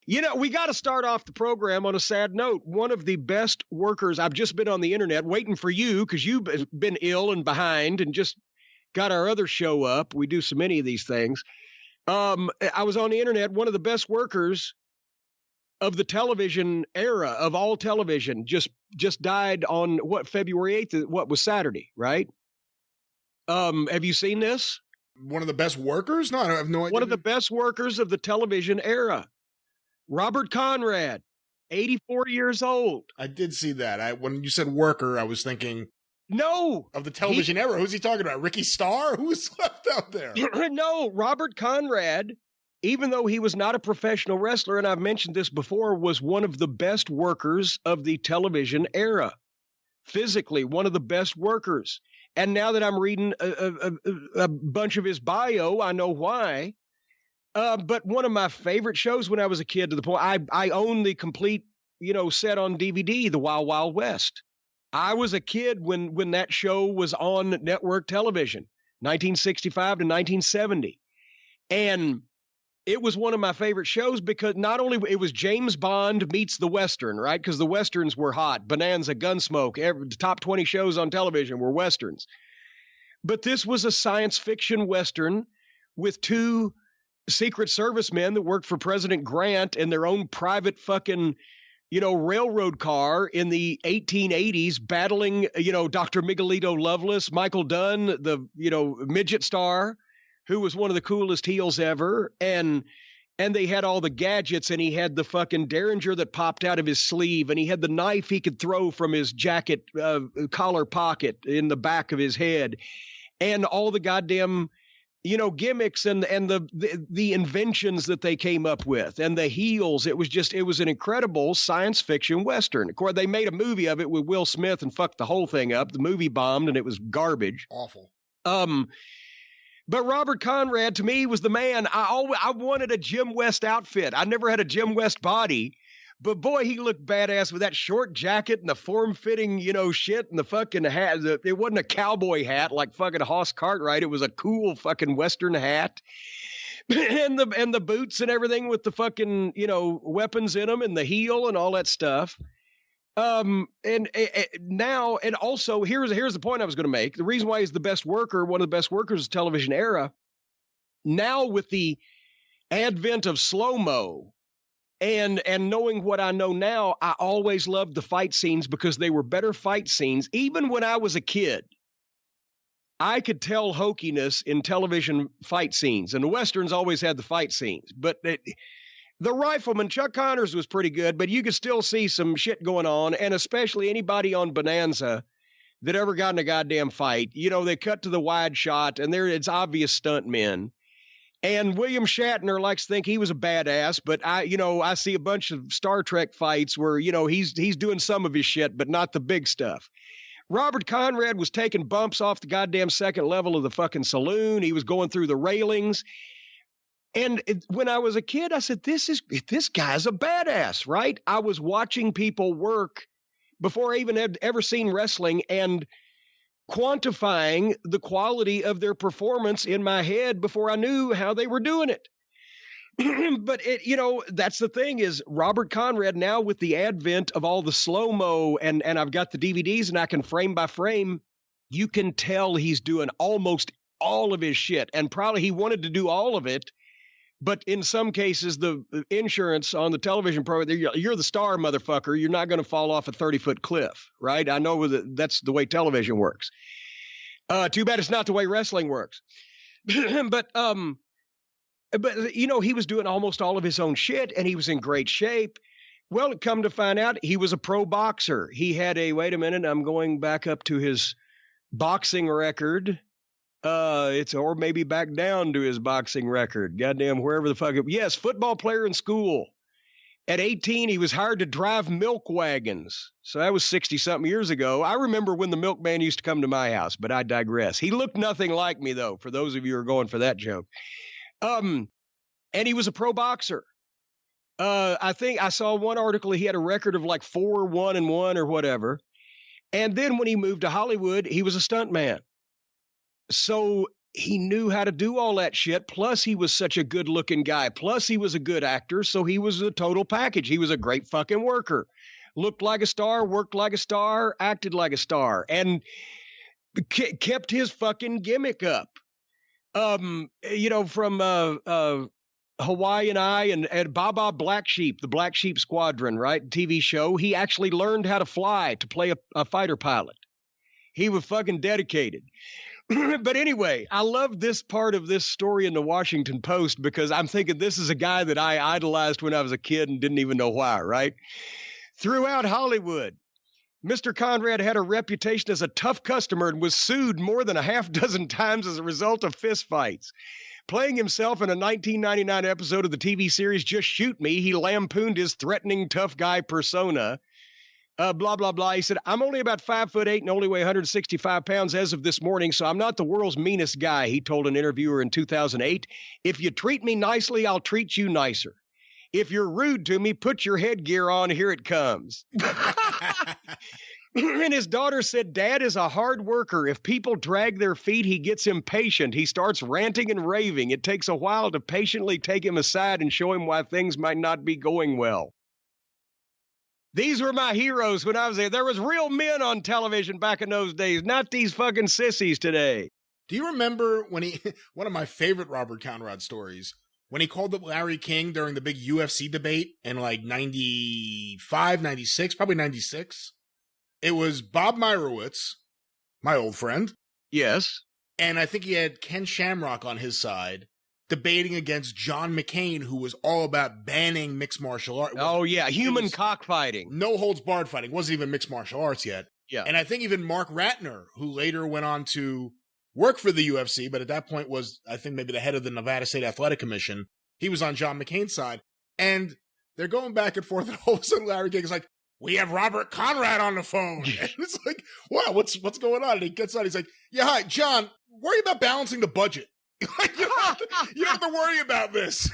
We got to start off the program on a sad note. One of the best workers, I've just been on the internet waiting for you because you've been ill and behind and just got our other show up. We do so many of these things. I was on the internet. One of the best workers of the television era, of all television, just died on February 8th? What was Saturday, right? Have you seen this? One of the best workers? No, I have no idea. One of the best workers of the television era. Robert Conrad, 84 years old. I did see that. When you said worker, I was thinking... No. Of the television era. Who's he talking about? Ricky Starr? Who's left out there? No, Robert Conrad, even though he was not a professional wrestler, and I've mentioned this before, was one of the best workers of the television era. Physically, one of the best workers. And now that I'm reading a bunch of his bio, I know why. But one of my favorite shows when I was a kid, to the point I own the complete, set on DVD, The Wild Wild West. I was a kid when that show was on network television, 1965 to 1970. And it was one of my favorite shows because not only it was James Bond meets the Western, right? Because the Westerns were hot. Bonanza, Gunsmoke, the top 20 shows on television were Westerns. But this was a science fiction Western with two Secret Service men that worked for President Grant in their own private fucking, railroad car in the 1880s battling, Dr. Miguelito Loveless, Michael Dunn, the, midget star, who was one of the coolest heels ever. And they had all the gadgets, and he had the fucking Derringer that popped out of his sleeve, and he had the knife he could throw from his jacket collar pocket in the back of his head, and all the goddamn, gimmicks and the inventions that they came up with, and the heels. It was an incredible science fiction Western. Of course, they made a movie of it with Will Smith and fucked the whole thing up. The movie bombed, and it was garbage. Awful. But Robert Conrad, to me, was the man. I wanted a Jim West outfit. I never had a Jim West body, but boy, he looked badass with that short jacket and the form-fitting, shit and the fucking hat. It wasn't a cowboy hat like fucking Hoss Cartwright. It was a cool fucking Western hat. and the boots and everything with the fucking, weapons in them and the heel and all that stuff. Now, and also here's the point I was going to make. The reason why he's the best worker, one of the best workers of the television era, now with the advent of slow-mo and knowing what I know now, I always loved the fight scenes because they were better fight scenes. Even when I was a kid, I could tell hokiness in television fight scenes, and the Westerns always had the fight scenes, but the Rifleman, Chuck Connors, was pretty good, but you could still see some shit going on, and especially anybody on Bonanza that ever got in a goddamn fight. They cut to the wide shot, and it's obvious stunt men. And William Shatner likes to think he was a badass, but I see a bunch of Star Trek fights where, he's doing some of his shit, but not the big stuff. Robert Conrad was taking bumps off the goddamn second level of the fucking saloon. He was going through the railings. And when I was a kid, I said, this guy's a badass, right? I was watching people work before I even had ever seen wrestling and quantifying the quality of their performance in my head before I knew how they were doing it. But that's the thing is Robert Conrad now with the advent of all the slow-mo and I've got the DVDs and I can frame by frame, you can tell he's doing almost all of his shit. And probably he wanted to do all of it. But in some cases, the insurance on the television program, you're the star, motherfucker. You're not going to fall off a 30-foot cliff, right? I know that's the way television works. Too bad it's not the way wrestling works. But he was doing almost all of his own shit, and he was in great shape. Well, come to find out, he was a pro boxer. He had wait a minute, I'm going back up to his boxing record. Or maybe back down to his boxing record. Goddamn, wherever the fuck. Yes, football player in school. At 18, he was hired to drive milk wagons. So that was 60-something years ago. I remember when the milkman used to come to my house, but I digress. He looked nothing like me, though, for those of you who are going for that joke. And he was a pro boxer. I think I saw one article, he had a record of like 4-1-1 or whatever. And then when he moved to Hollywood, he was a stuntman. So he knew how to do all that shit. Plus, he was such a good-looking guy. Plus, he was a good actor, so he was a total package. He was a great fucking worker. Looked like a star, worked like a star, acted like a star, and kept his fucking gimmick up. From Hawaii and I and Baba Black Sheep, the Black Sheep Squadron, right? TV show. He actually learned how to fly to play a fighter pilot. He was fucking dedicated. But anyway, I love this part of this story in the Washington Post because I'm thinking this is a guy that I idolized when I was a kid and didn't even know why, right? Throughout Hollywood, Mr. Conrad had a reputation as a tough customer and was sued more than a half dozen times as a result of fistfights. Playing himself in a 1999 episode of the TV series Just Shoot Me, he lampooned his threatening tough guy persona. Blah, blah, blah. He said, I'm only about 5'8" and only weigh 165 pounds as of this morning, so I'm not the world's meanest guy, he told an interviewer in 2008. If you treat me nicely, I'll treat you nicer. If you're rude to me, put your headgear on. Here it comes. And his daughter said, Dad is a hard worker. If people drag their feet, he gets impatient. He starts ranting and raving. It takes a while to patiently take him aside and show him why things might not be going well. These were my heroes when I was there. There was real men on television back in those days, not these fucking sissies today. Do you remember when one of my favorite Robert Conrad stories, when he called up Larry King during the big UFC debate in like 95, 96, probably 96? It was Bob Meyerowitz, my old friend. Yes. And I think he had Ken Shamrock on his side debating against John McCain, who was all about banning mixed martial arts. Oh, yeah. Human cockfighting. No holds barred fighting. Wasn't even mixed martial arts yet. Yeah. And I think even Mark Ratner, who later went on to work for the UFC, but at that point was, I think, maybe the head of the Nevada State Athletic Commission. He was on John McCain's side. And they're going back and forth, and all of a sudden Larry King is like, we have Robert Conrad on the phone. And it's like, wow, what's going on? And he gets on, he's like, yeah, hi, John, worry about balancing the budget. Like, you don't have to worry about this.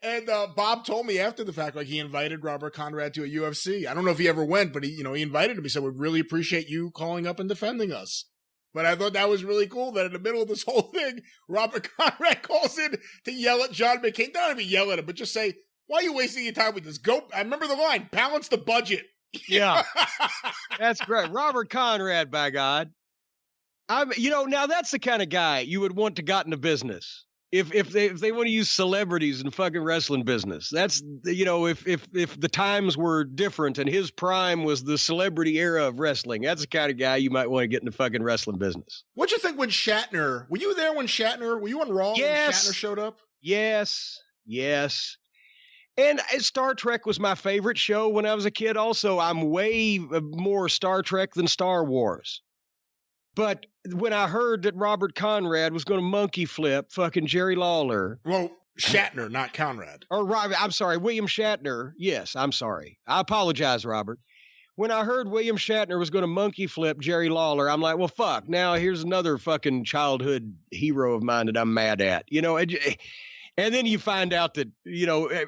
And Bob told me after the fact, like, he invited Robert Conrad to a UFC. I don't know if he ever went, but he invited him. He said, we really appreciate you calling up and defending us. But I thought that was really cool that in the middle of this whole thing, Robert Conrad calls in to yell at John McCain. Not even yell at him, but just say, why are you wasting your time with this? I remember the line, balance the budget. Yeah. That's great. Robert Conrad, by God. Now that's the kind of guy you would want to got into business. If they want to use celebrities in fucking wrestling business. That's, if the times were different and his prime was the celebrity era of wrestling, that's the kind of guy you might want to get in the fucking wrestling business. What'd you think when Shatner, were you there when were you on Raw when Shatner showed up? Yes. And Star Trek was my favorite show when I was a kid. Also, I'm way more Star Trek than Star Wars. But when I heard that Robert Conrad was going to monkey flip fucking Jerry Lawler. Well, Shatner, not Conrad. Or I'm sorry, William Shatner. Yes, I'm sorry. I apologize, Robert. When I heard William Shatner was going to monkey flip Jerry Lawler, I'm like, well, fuck. Now here's another fucking childhood hero of mine that I'm mad at. And then you find out that,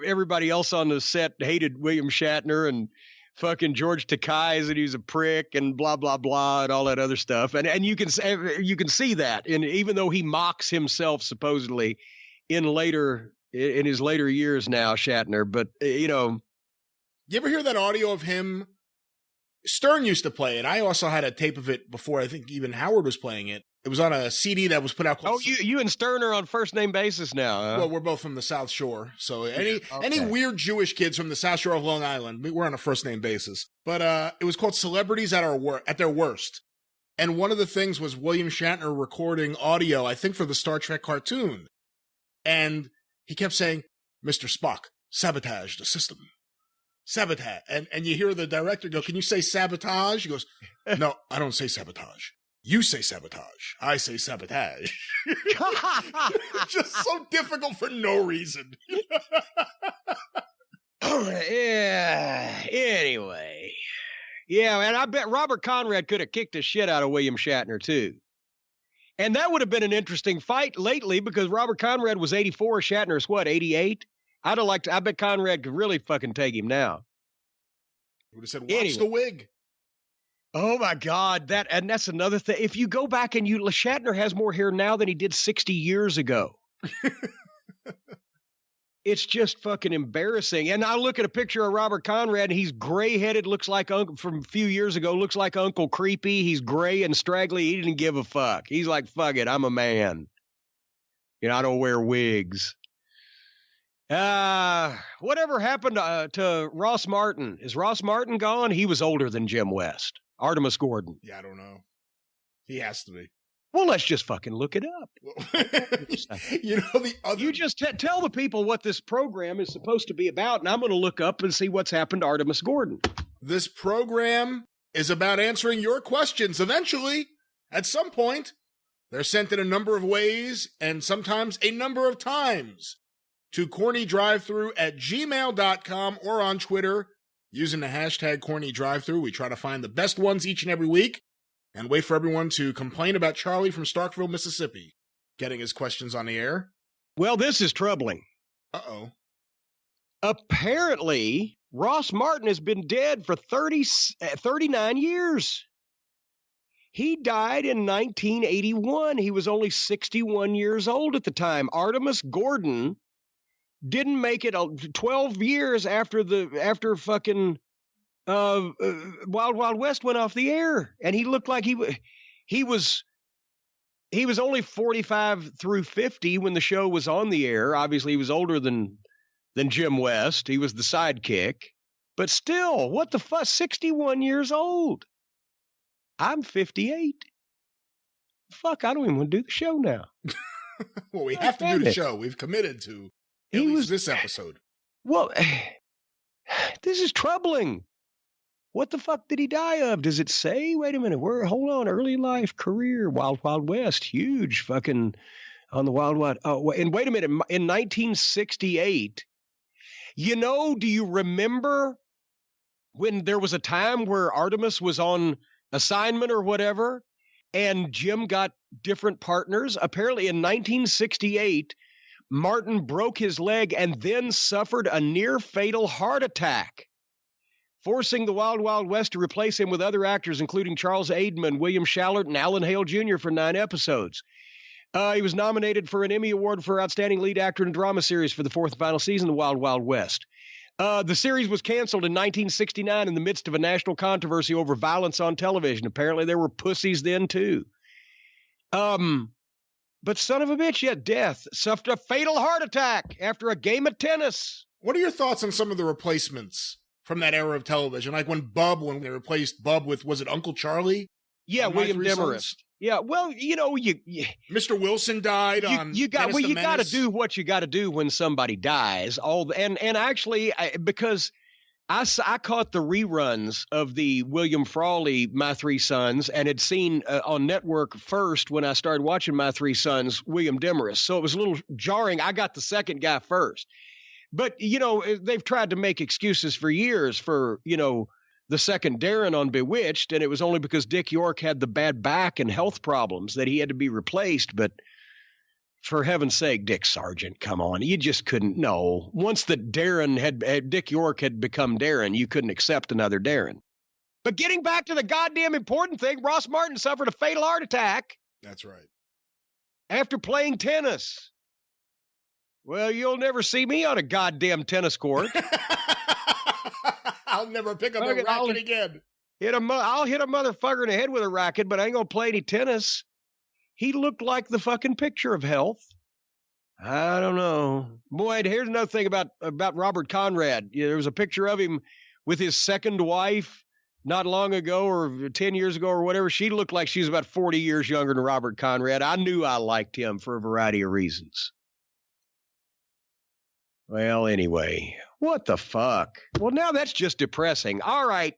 everybody else on the set hated William Shatner and fucking George Takei said he was a prick and blah, blah, blah, and all that other stuff. And you can see that. And even though he mocks himself supposedly in his later years now, Shatner, but You ever hear that audio of him? Stern used to play it. I also had a tape of it before. I think even Howard was playing it. It was on a CD that was put out. Oh, you and Stern are on first name basis now. Huh? Well, we're both from the South Shore, so any weird Jewish kids from the South Shore of Long Island, we're on a first name basis. But it was called Celebrities at Their Worst, and one of the things was William Shatner recording audio, I think for the Star Trek cartoon, and he kept saying, "Mr. Spock, sabotage the system." Sabotage, and you hear the director go, "Can you say sabotage?" He goes, "No, I don't say sabotage. You say sabotage. I say sabotage." Just so difficult for no reason. Yeah. Anyway. Yeah, and I bet Robert Conrad could have kicked the shit out of William Shatner, too. And that would have been an interesting fight lately because Robert Conrad was 84. Shatner's what, 88? I bet Conrad could really fucking take him now. Would have said, watch the wig. Oh my God. That's another thing. If you go back and Shatner has more hair now than he did 60 years ago. It's just fucking embarrassing. And I look at a picture of Robert Conrad, and he's gray-headed, looks like from a few years ago, looks like Uncle Creepy. He's gray and straggly. He didn't give a fuck. He's like, fuck it, I'm a man. I don't wear wigs. Whatever happened to Ross Martin? Is Ross Martin gone? He was older than Jim West. Artemis Gordon. Yeah, I don't know. He has to be. Well, let's just fucking look it up. You just tell the people what this program is supposed to be about, and I'm going to look up and see what's happened to Artemis Gordon. This program is about answering your questions. Eventually, at some point, they're sent in a number of ways, and sometimes a number of times, to CornyDriveThru@gmail.com or on Twitter using the hashtag CornyDriveThru. We try to find the best ones each and every week and wait for everyone to complain about Charlie from Starkville, Mississippi, getting his questions on the air. Well, this is troubling. Uh-oh. Apparently, Ross Martin has been dead for 39 years. He died in 1981. He was only 61 years old at the time. Artemis Gordon didn't make it 12 years after fucking Wild Wild West went off the air, and he looked like he was only 45 through 50 when the show was on the air. Obviously, he was older than Jim West. He was the sidekick, but still, what the fuck? 61 years old. I'm 58. Fuck, I don't even want to do the show now. Well, we have to do the show. We've committed to at least this episode. Well, this is troubling. What the fuck did he die of? Does it say? Wait a minute. Hold on. Early life, career, Wild Wild West, huge fucking on the Wild Wild. Oh, and wait a minute. In 1968, do you remember when there was a time where Artemis was on assignment or whatever, and Jim got different partners? Apparently in 1968, Martin broke his leg and then suffered a near-fatal heart attack, forcing the Wild Wild West to replace him with other actors, including Charles Aidman, William Shallert, and Alan Hale Jr. for 9 episodes. He was nominated for an Emmy Award for Outstanding Lead Actor in a Drama Series for the 4th and final season of the Wild Wild West. The series was canceled in 1969 in the midst of a national controversy over violence on television. Apparently there were pussies then, too. But son of a bitch, death. Suffered a fatal heart attack after a game of tennis. What are your thoughts on some of the replacements from that era of television? Like when they replaced Bub with, was it Uncle Charlie? Yeah, William Demarest. Yeah, well, Mr. Wilson died on you got to do what you got to do when somebody dies. Because I caught the reruns of the William Frawley My Three Sons and had seen on network first when I started watching My Three Sons William Demarest. So it was a little jarring. I got the second guy first. But, they've tried to make excuses for years for, the second Darren on Bewitched, and it was only because Dick York had the bad back and health problems that he had to be replaced. But for heaven's sake, Dick Sargent, come on. You just couldn't. No. Once that Dick York had become Darren, you couldn't accept another Darren. But getting back to the goddamn important thing, Ross Martin suffered a fatal heart attack. That's right. After playing tennis. Well, you'll never see me on a goddamn tennis court. I'll never pick up a racket again. I'll hit a motherfucker in the head with a racket, but I ain't gonna play any tennis. He looked like the fucking picture of health. I don't know. Boy, here's another thing about Robert Conrad. There was a picture of him with his second wife not long ago or 10 years ago or whatever. She looked like she was about 40 years younger than Robert Conrad. I knew I liked him for a variety of reasons. Well, anyway, what the fuck? Well, now that's just depressing. All right.